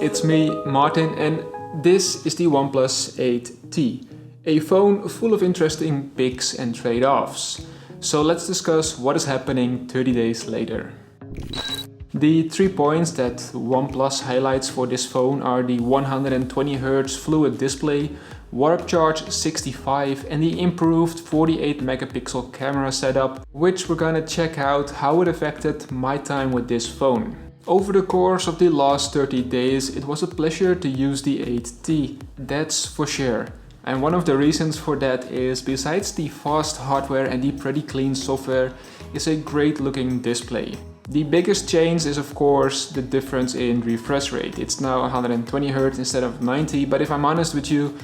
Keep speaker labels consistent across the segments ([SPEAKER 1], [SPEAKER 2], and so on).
[SPEAKER 1] it's me, Martin, and this is the OnePlus 8T, a phone full of interesting pics and trade-offs. So let's discuss what is happening 30 days later. The 3 points that OnePlus highlights for this phone are the 120Hz fluid display, warp charge 65 and the improved 48 megapixel camera setup, which we're gonna check out how it affected my time with this phone. Over the course of the last 30 days, it was a pleasure to use the 8T, that's for sure. And one of the reasons for that is, besides the fast hardware and the pretty clean software, is a great looking display. The biggest change is of course the difference in refresh rate. It's now 120Hz instead of 90, but if I'm honest with you,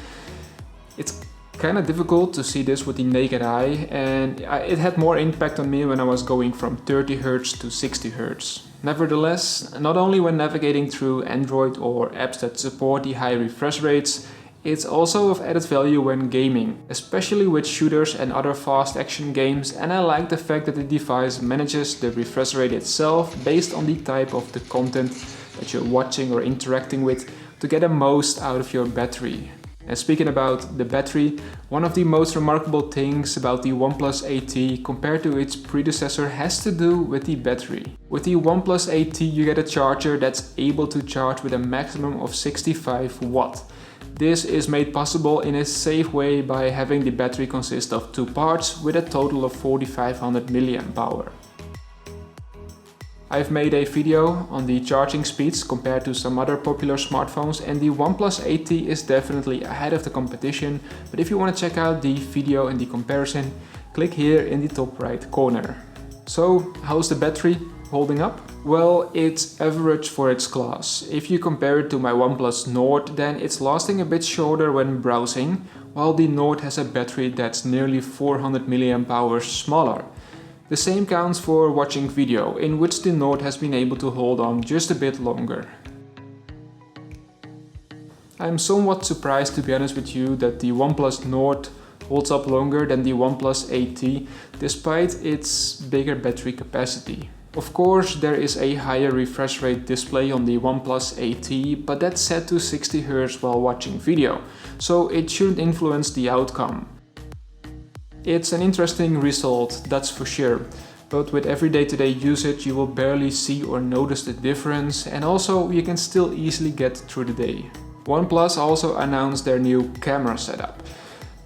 [SPEAKER 1] it's kind of difficult to see this with the naked eye, and it had more impact on me when I was going from 30Hz to 60Hz. Nevertheless, not only when navigating through Android or apps that support the high refresh rates, it's also of added value when gaming, especially with shooters and other fast action games, and I like the fact that the device manages the refresh rate itself based on the type of the content that you're watching or interacting with to get the most out of your battery. And speaking about the battery, one of the most remarkable things about the OnePlus 8T compared to its predecessor has to do with the battery. With the OnePlus 8T you get a charger that's able to charge with a maximum of 65 watts. This is made possible in a safe way by having the battery consist of 2 parts with a total of 4500 mAh. I've made a video on the charging speeds compared to some other popular smartphones, and the OnePlus 8T is definitely ahead of the competition, but if you want to check out the video and the comparison, click here in the top right corner. So, how's the battery holding up? Well, it's average for its class. If you compare it to my OnePlus Nord, then it's lasting a bit shorter when browsing, while the Nord has a battery that's nearly 400 mAh smaller. The same counts for watching video, in which the Nord has been able to hold on just a bit longer. I'm somewhat surprised, to be honest with you, that the OnePlus Nord holds up longer than the OnePlus 8T, despite its bigger battery capacity. Of course, there is a higher refresh rate display on the OnePlus 8T, but that's set to 60Hz while watching video, so it shouldn't influence the outcome. It's an interesting result, that's for sure, but with every day-to-day usage you will barely see or notice the difference, and also you can still easily get through the day. OnePlus also announced their new camera setup,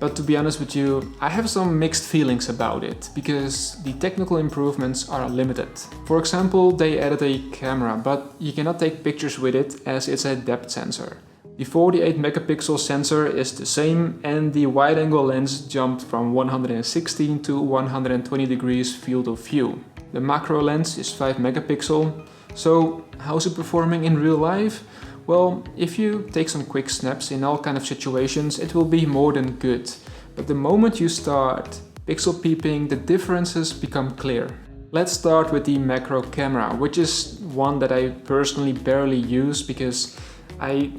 [SPEAKER 1] but to be honest with you, I have some mixed feelings about it, because the technical improvements are limited. For example, they added a camera, but you cannot take pictures with it as it's a depth sensor. The 48 megapixel sensor is the same, and the wide-angle lens jumped from 116 to 120 degrees field of view. The macro lens is 5 megapixel, so how's it performing in real life? Well, if you take some quick snaps in all kind of situations, it will be more than good. But the moment you start pixel peeping, the differences become clear. Let's start with the macro camera, which is one that I personally barely use because I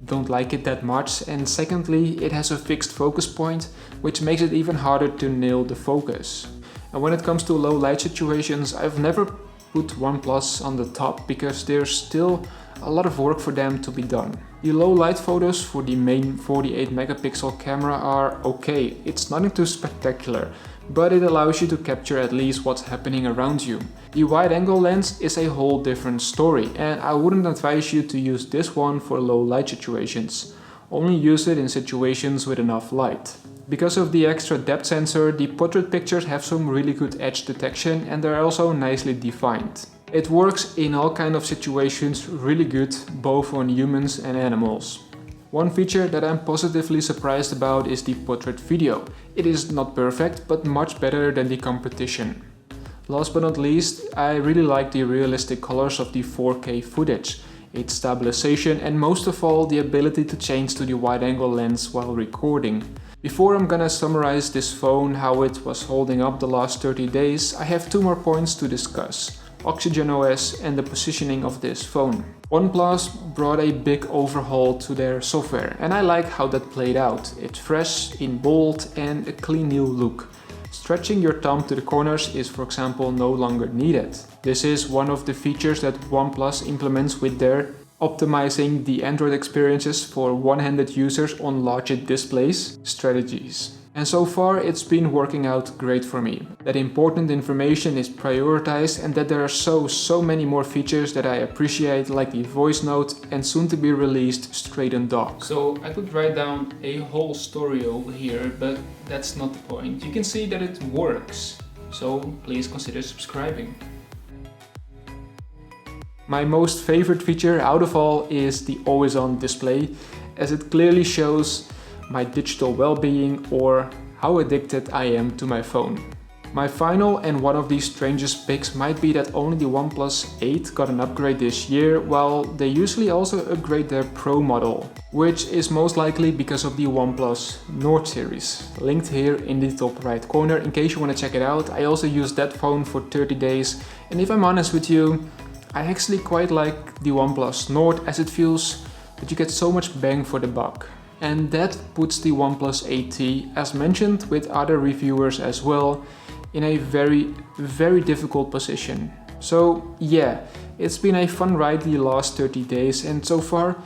[SPEAKER 1] don't like it that much, and secondly, it has a fixed focus point, which makes it even harder to nail the focus. And when it comes to low light situations, I've never put OnePlus on the top because there's still a lot of work for them to be done. The low light photos for the main 48 megapixel camera are okay, it's nothing too spectacular, but it allows you to capture at least what's happening around you. The wide-angle lens is a whole different story, and I wouldn't advise you to use this one for low light situations. Only use it in situations with enough light. Because of the extra depth sensor, the portrait pictures have some really good edge detection, and they're also nicely defined. It works in all kind of situations really good, both on humans and animals. One feature that I'm positively surprised about is the portrait video. It is not perfect, but much better than the competition. Last but not least, I really like the realistic colors of the 4K footage, its stabilization, and most of all the ability to change to the wide-angle lens while recording. Before I'm gonna summarize this phone, how it was holding up the last 30 days, I have 2 more points to discuss: Oxygen OS and the positioning of this phone. OnePlus brought a big overhaul to their software, and I like how that played out. It's fresh, in bold, and a clean new look. Stretching your thumb to the corners is, for example, no longer needed. This is one of the features that OnePlus implements with their optimizing the Android experiences for one-handed users on larger displays strategies. And so far it's been working out great for me. That important information is prioritized and that there are so many more features that I appreciate, like the voice note and soon to be released straight on dock. So I could write down a whole story over here, but that's not the point. You can see that it works. So please consider subscribing. My most favorite feature out of all is the always on display, as it clearly shows my digital well-being or how addicted I am to my phone. My final and one of the strangest picks might be that only the OnePlus 8 got an upgrade this year, while they usually also upgrade their Pro model, which is most likely because of the OnePlus Nord series, linked here in the top right corner in case you want to check it out. I also used that phone for 30 days, and if I'm honest with you, I actually quite like the OnePlus Nord, as it feels that you get so much bang for the buck. And that puts the OnePlus 8T, as mentioned with other reviewers as well, in a very difficult position. So yeah, it's been a fun ride the last 30 days, and so far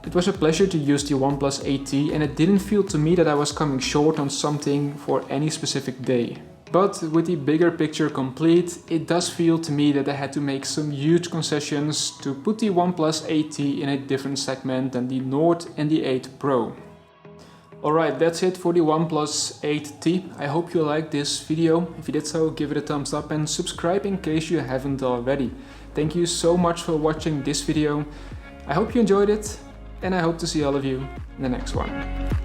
[SPEAKER 1] it was a pleasure to use the OnePlus 8T, and it didn't feel to me that I was coming short on something for any specific day. But with the bigger picture complete, it does feel to me that I had to make some huge concessions to put the OnePlus 8T in a different segment than the Nord and the 8 Pro. Alright, that's it for the OnePlus 8T. I hope you liked this video. If you did so, give it a thumbs up and subscribe in case you haven't already. Thank you so much for watching this video. I hope you enjoyed it, and I hope to see all of you in the next one.